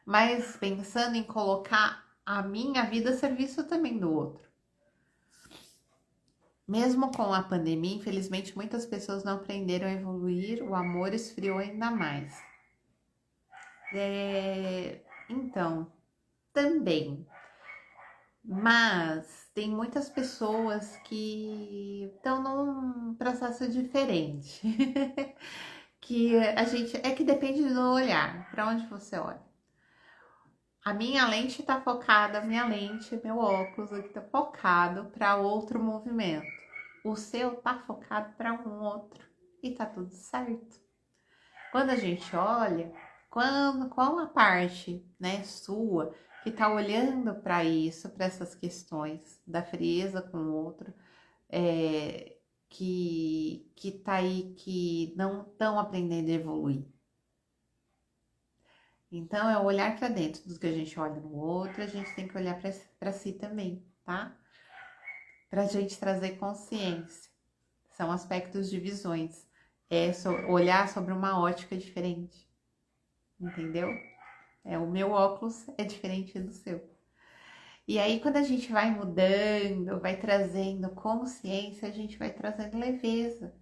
mas pensando em colocar a minha vida a serviço também do outro. Mesmo com a pandemia, infelizmente, muitas pessoas não aprenderam a evoluir, o amor esfriou ainda mais. Então, também. Mas tem muitas pessoas que estão num processo diferente. Que a gente. É que depende do olhar, para onde você olha. A minha lente tá focada, minha lente, meu óculos aqui tá focado para outro movimento. O seu tá focado para um outro e tá tudo certo. Quando a gente olha, qual a parte, né, sua que tá olhando para isso, para essas questões da frieza com o outro, que tá aí, que não estão aprendendo a evoluir. Então, é o olhar para dentro. Do que a gente olha no outro, a gente tem que olhar para si também, tá? Pra gente trazer consciência. São aspectos de visões. É olhar sobre uma ótica diferente. Entendeu? O meu óculos é diferente do seu. E aí, quando a gente vai mudando, vai trazendo consciência, a gente vai trazendo leveza.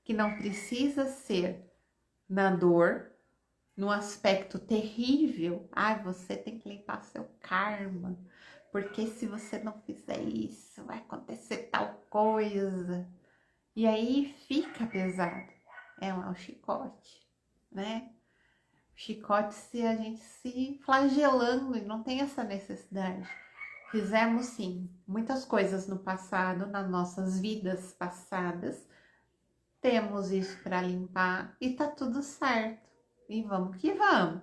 Que não precisa ser na dor, no aspecto terrível. Ai, você tem que limpar seu karma. Porque se você não fizer isso, vai acontecer tal coisa. E aí fica pesado. É um chicote, né? Chicote se a gente se flagelando e não tem essa necessidade. Fizemos sim muitas coisas no passado, nas nossas vidas passadas. Temos isso para limpar e tá tudo certo. E vamos que vamos.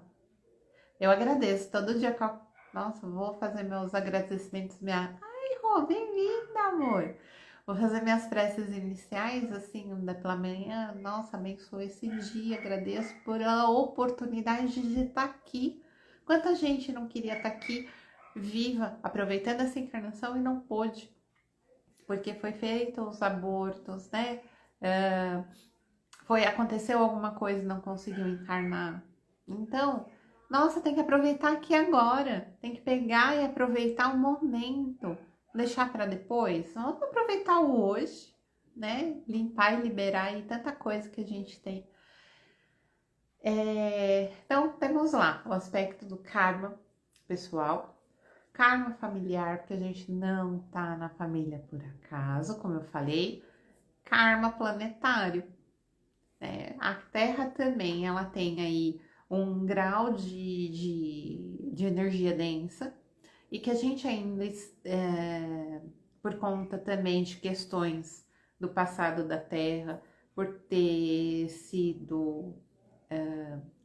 Eu agradeço todo dia que eu... Nossa, vou fazer meus agradecimentos. Ai, Rô, bem-vinda, amor. Vou fazer minhas preces iniciais, assim, pela manhã. Nossa, abençoe esse dia. Agradeço por a oportunidade de estar aqui. Quanta gente não queria estar aqui, viva, aproveitando essa encarnação e não pôde. Porque foi feito os abortos, né? Aconteceu alguma coisa e não conseguiu encarnar. Então, nossa, tem que aproveitar aqui agora. Tem que pegar e aproveitar o momento. Deixar para depois. Vamos aproveitar o hoje, né? Limpar e liberar aí tanta coisa que a gente tem. Então, temos lá o aspecto do karma pessoal. Karma familiar, porque a gente não tá na família por acaso, como eu falei. Karma planetário. A Terra também, ela tem aí um grau de energia densa e que a gente ainda, por conta também de questões do passado da Terra, por ter sido,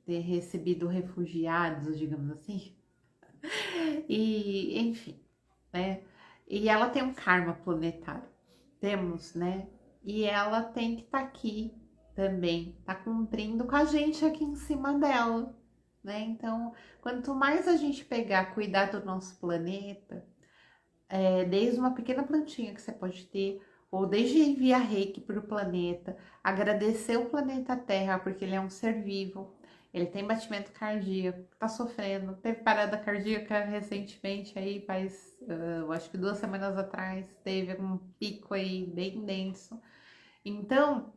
ter recebido refugiados, digamos assim, e enfim, né? E ela tem um karma planetário, temos, né? E ela tem que estar aqui também, tá cumprindo com a gente aqui em cima dela, né? Então, quanto mais a gente pegar, cuidar do nosso planeta, desde uma pequena plantinha que você pode ter, ou desde enviar reiki para o planeta, agradecer o planeta Terra, porque ele é um ser vivo, ele tem batimento cardíaco, tá sofrendo, teve parada cardíaca recentemente aí, faz, eu acho que 2 semanas atrás, teve um pico aí bem denso. Então,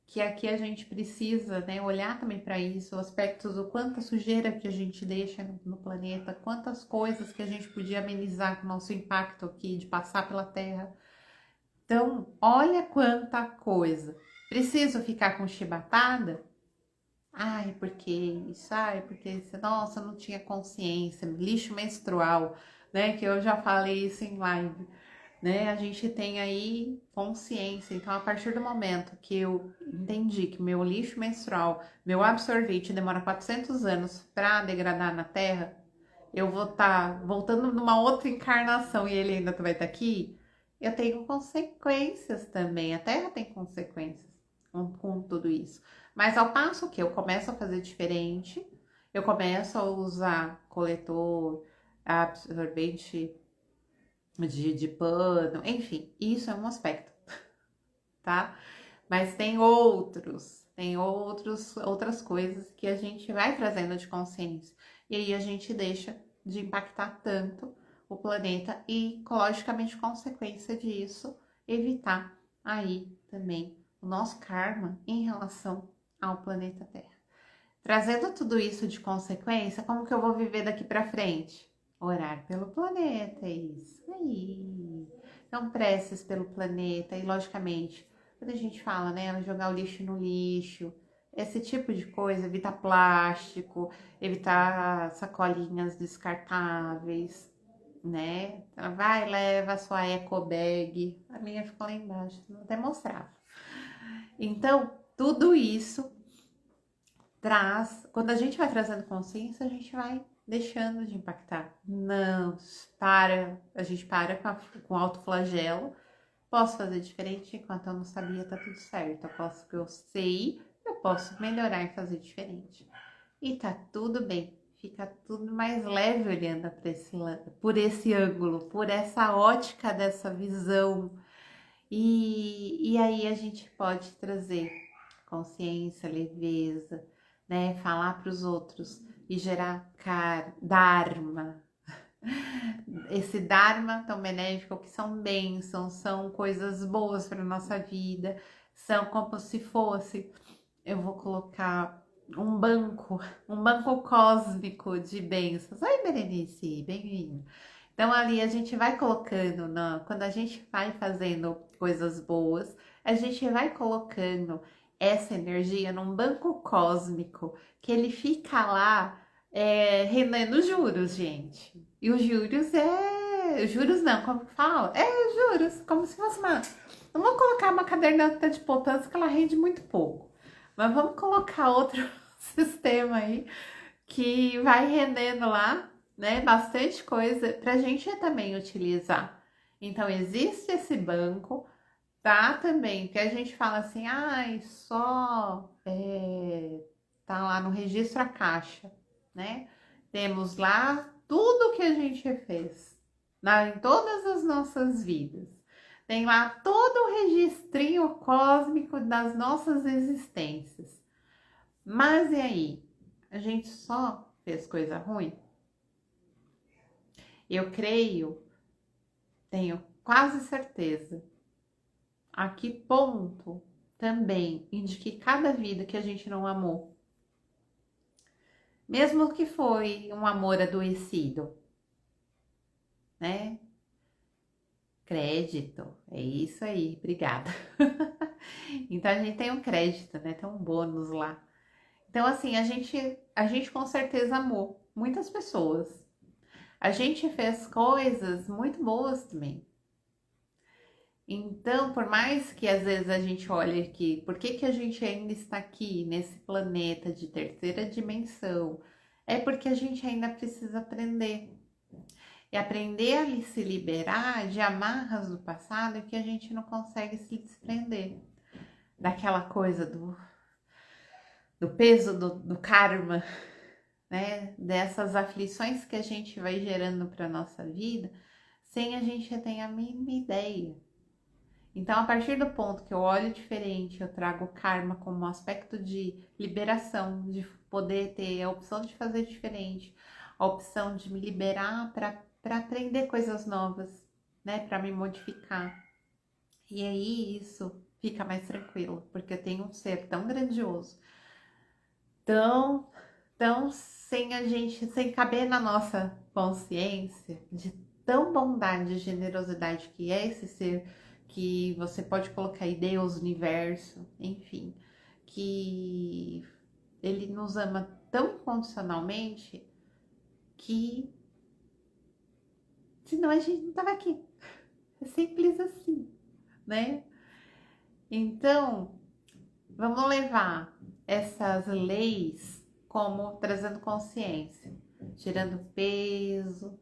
que aqui a gente precisa, né, olhar também para isso, aspectos do quanta sujeira que a gente deixa no planeta, quantas coisas que a gente podia amenizar com o nosso impacto aqui de passar pela Terra. Então, olha quanta coisa. Preciso ficar com chibatada? Ai, porque isso, ai, porque isso, nossa, não tinha consciência, lixo menstrual, né? Que eu já falei isso em live, né? A gente tem aí consciência. Então, a partir do momento que eu entendi que meu lixo menstrual, meu absorvente demora 400 anos para degradar na Terra, eu vou estar voltando numa outra encarnação e ele ainda vai estar aqui, eu tenho consequências também. A Terra tem consequências com tudo isso. Mas ao passo que eu começo a fazer diferente, eu começo a usar coletor, absorvente de pano, enfim, isso é um aspecto, tá? Mas outras coisas que a gente vai trazendo de consciência. E aí a gente deixa de impactar tanto o planeta e, logicamente, consequência disso, evitar aí também o nosso karma em relação ao planeta Terra. Trazendo tudo isso de consequência, como que eu vou viver daqui para frente? Orar pelo planeta, isso aí. Então, preces pelo planeta e, logicamente, quando a gente fala, né, jogar o lixo no lixo, esse tipo de coisa, evitar plástico, evitar sacolinhas descartáveis, né? Então, vai, leva a sua eco bag. A minha ficou lá embaixo, vou até mostrar. Então, tudo isso quando a gente vai trazendo consciência, a gente vai deixando de impactar. Não, a gente para com autoflagelo. Posso fazer diferente enquanto eu não sabia, tá tudo certo. Eu sei, eu posso melhorar e fazer diferente. e tá tudo bem. Fica tudo mais leve olhando por esse ângulo, por essa ótica dessa visão. E aí a gente pode trazer consciência, leveza, né? Falar para os outros e gerar Dharma. Esse Dharma tão benéfico que são bênçãos, são coisas boas para nossa vida, são como se fosse, eu vou colocar um banco cósmico de bênçãos. Oi, Berenice, bem-vindo. Então ali a gente vai colocando, quando a gente vai fazendo coisas boas, a gente vai colocando essa energia num banco cósmico que ele fica lá rendendo juros, gente. E os juros juros não, como que fala? Juros, como se fosse uma. Não vou colocar uma caderneta de poupança que ela rende muito pouco, mas vamos colocar outro sistema aí que vai rendendo lá, né? Bastante coisa para a gente também utilizar. Então, existe esse banco, tá? Também, que a gente fala assim, ai, só tá lá no registro a caixa, né? Temos lá tudo que a gente fez em todas as nossas vidas. Tem lá todo o registrinho cósmico das nossas existências. Mas e aí? A gente só fez coisa ruim? Eu creio, tenho quase certeza, a que ponto também indique cada vida que a gente não amou, mesmo que foi um amor adoecido, né? Crédito, é isso aí, obrigada. Então a gente tem um crédito, né? Tem um bônus lá. Então assim, a gente com certeza amou muitas pessoas. A gente fez coisas muito boas também. Então, por mais que às vezes a gente olhe aqui, por que que a gente ainda está aqui nesse planeta de terceira dimensão? É porque a gente ainda precisa aprender. E aprender a se liberar de amarras do passado que a gente não consegue se desprender. Daquela coisa do peso do karma, né? Dessas aflições que a gente vai gerando para nossa vida, sem a gente ter a mínima ideia. Então, a partir do ponto que eu olho diferente, eu trago o karma como um aspecto de liberação, de poder ter a opção de fazer diferente, a opção de me liberar para aprender coisas novas, né? Para me modificar. E aí isso fica mais tranquilo, porque eu tenho um ser tão grandioso, tão, tão sem caber na nossa consciência, de tão bondade e generosidade que é esse ser, que você pode colocar aí Deus, universo, enfim, que ele nos ama tão incondicionalmente que senão a gente não tava aqui. É simples assim, né? Então, vamos levar essas leis como trazendo consciência, tirando peso,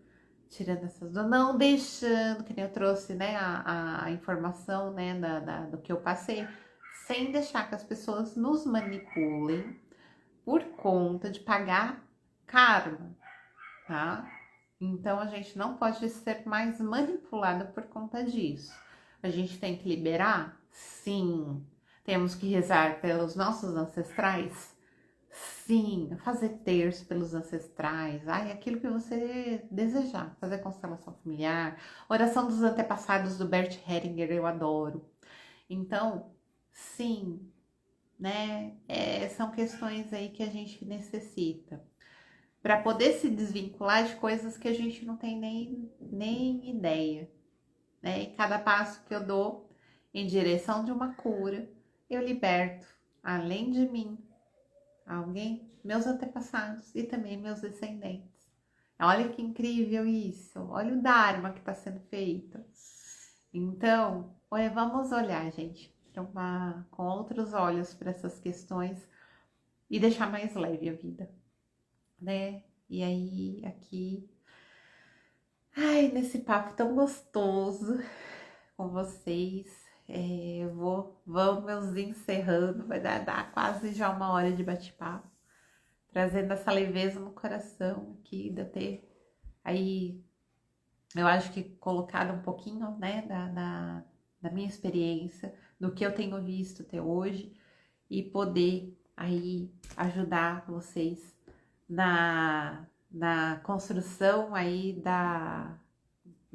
tirando essas dor, não deixando, que nem eu trouxe, né, a informação, né, do que eu passei, sem deixar que as pessoas nos manipulem por conta de pagar karma, tá? Então a gente não pode ser mais manipulado por conta disso. A gente tem que liberar? Sim. Temos que rezar pelos nossos ancestrais? Sim. Fazer terço pelos ancestrais. Ai, aquilo que você desejar. Fazer constelação familiar. Oração dos antepassados do Bert Hellinger, eu adoro. Então, sim, né? São questões aí que a gente necessita para poder se desvincular de coisas que a gente não tem nem ideia, né? E cada passo que eu dou em direção de uma cura, eu liberto, além de mim, alguém, meus antepassados e também meus descendentes. Olha que incrível isso, olha o Dharma que está sendo feito. Então, vamos olhar, gente, com outros olhos para essas questões e deixar mais leve a vida, né? E aí, aqui, ai, nesse papo tão gostoso com vocês, vamos encerrando, vai dar quase já 1 hora de bate-papo, trazendo essa leveza no coração aqui, de eu ter aí, eu acho que colocado um pouquinho, né, da minha experiência, do que eu tenho visto até hoje e poder aí ajudar vocês na construção aí da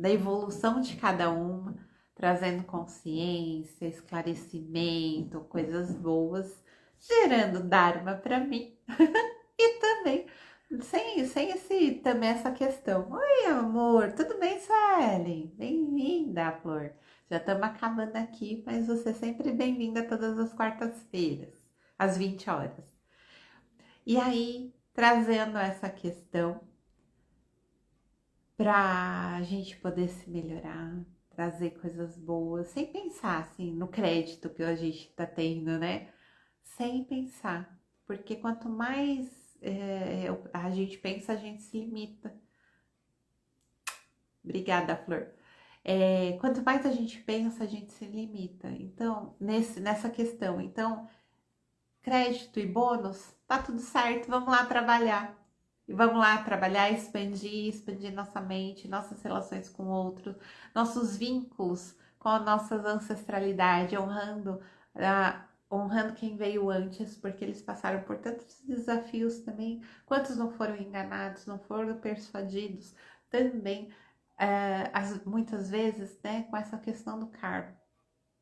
evolução de cada uma, trazendo consciência, esclarecimento, coisas boas, gerando Dharma para mim e também sem também essa questão. Oi, amor, tudo bem, Suelen? Bem-vinda, Flor. Já estamos acabando aqui, mas você é sempre bem-vinda todas as quartas-feiras, às 20 horas. E aí, trazendo essa questão para a gente poder se melhorar, trazer coisas boas, sem pensar assim no crédito que a gente está tendo, né? Sem pensar, porque quanto mais a gente pensa, a gente se limita. Obrigada, Flor. Quanto mais a gente pensa, a gente se limita. Então, nessa questão, então, crédito e bônus, tá tudo certo, vamos lá trabalhar. E vamos lá trabalhar, expandir nossa mente, nossas relações com outros, nossos vínculos com a nossa ancestralidade, honrando quem veio antes, porque eles passaram por tantos desafios também. Quantos não foram enganados, não foram persuadidos também, muitas vezes, né, com essa questão do karma,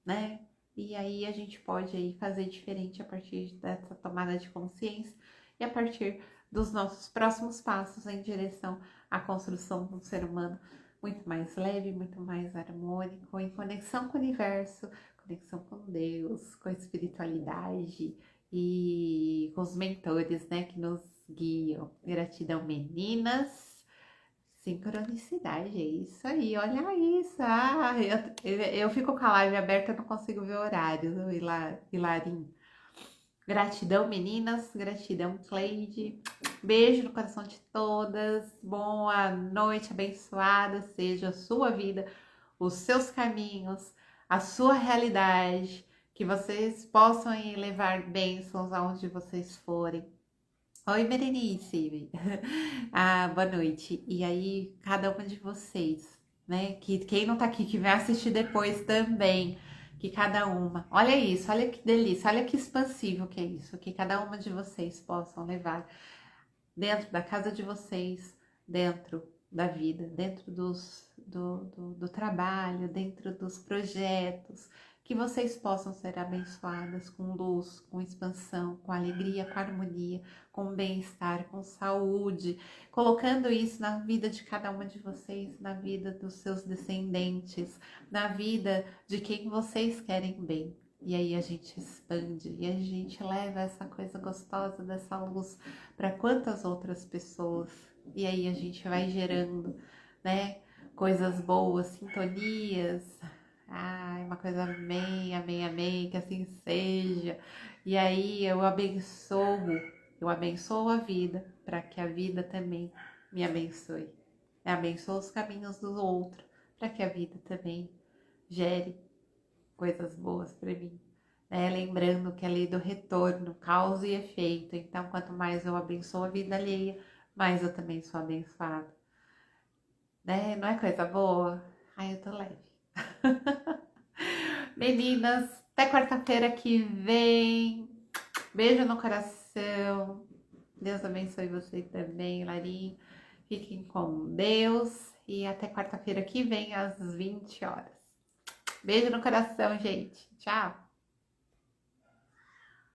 né? E aí a gente pode aí fazer diferente a partir dessa tomada de consciência e a partir dos nossos próximos passos em direção à construção de um ser humano muito mais leve, muito mais harmônico, em conexão com o universo, conexão com Deus, com a espiritualidade e com os mentores, né, que nos guiam. Gratidão, meninas. Sincronicidade, é isso aí, olha isso. Eu fico com a live aberta, eu não consigo ver horário, Hilarim. Gratidão, meninas, gratidão, Cleide. Beijo no coração de todas. Boa noite, abençoada seja a sua vida, os seus caminhos, a sua realidade, que vocês possam levar bênçãos aonde vocês forem. Oi, Berenice. Boa noite. E aí, cada uma de vocês, né? Que quem não tá aqui, que vai assistir depois também, que cada uma. Olha isso, olha que delícia, olha que expansivo que é isso, que cada uma de vocês possam levar dentro da casa de vocês, dentro da vida, dentro do trabalho, dentro dos projetos, que vocês possam ser abençoadas com luz, com expansão, com alegria, com harmonia, com bem-estar, com saúde, colocando isso na vida de cada uma de vocês, na vida dos seus descendentes, na vida de quem vocês querem bem. E aí a gente expande e a gente leva essa coisa gostosa dessa luz para quantas outras pessoas. E aí a gente vai gerando, né, coisas boas, sintonias. Ai, uma coisa amém, amém, amém, que assim seja. E aí eu abençoo a vida para que a vida também me abençoe. Eu abençoo os caminhos do outro para que a vida também gere coisas boas para mim. Lembrando que a lei do retorno, causa e efeito. Então, quanto mais eu abençoo a vida alheia, mais eu também sou abençoada. Né? Não é coisa boa? Ai, eu tô leve. Meninas, até quarta-feira que vem. Beijo no coração. Deus abençoe você também, Larim. Fiquem com Deus. E até quarta-feira que vem, às 20 horas. Beijo no coração, gente. Tchau.